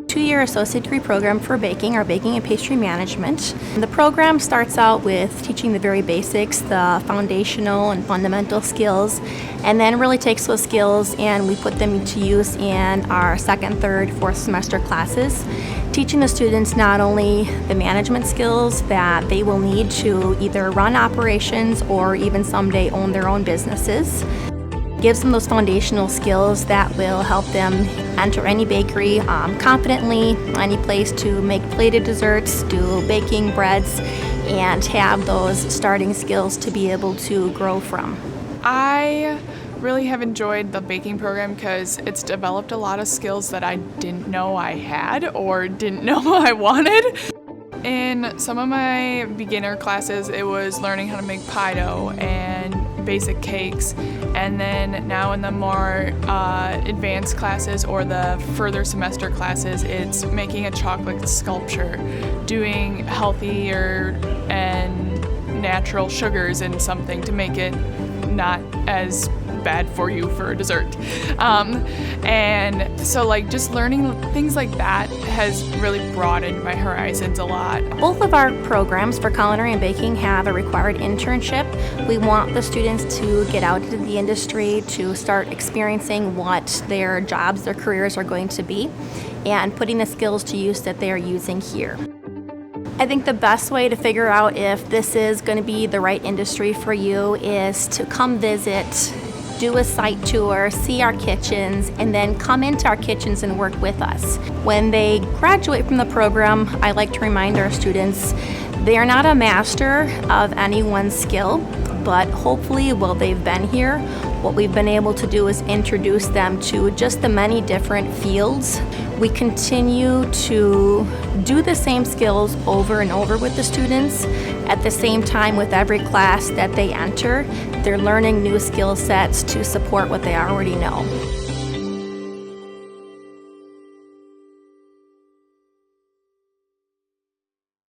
Two-year associate degree program for baking, or baking and pastry management. The program starts out with teaching the very basics, the foundational and fundamental skills, and then really takes those skills and we put them to use in our second, third, fourth semester classes, teaching the students not only the management skills that they will need to either run operations or even someday own their own businesses. Gives them those foundational skills that will help them enter any bakery confidently, any place to make plated desserts, do baking breads, and have those starting skills to be able to grow from. I really have enjoyed the baking program because it's developed a lot of skills that I didn't know I had or didn't know I wanted. In some of my beginner classes, it was learning how to make pie dough and basic cakes, and then now in the more advanced classes or the further semester classes, it's making a chocolate sculpture, doing healthier and natural sugars in something to make it not as bad for you for dessert. And so just learning things like that has really broadened my horizons a lot. Both of our programs for culinary and baking have a required internship. We want the students to get out into the industry, to start experiencing what their jobs, their careers are going to be, and putting the skills to use that they are using here. I think the best way to figure out if this is going to be the right industry for you is to come visit, do a site tour, see our kitchens, and then come into our kitchens and work with us. When they graduate from the program, I like to remind our students they are not a master of any one skill, but hopefully while they've been here, what we've been able to do is introduce them to just the many different fields. We continue to do the same skills over and over with the students. At the same time, with every class that they enter, they're learning new skill sets to support what they already know.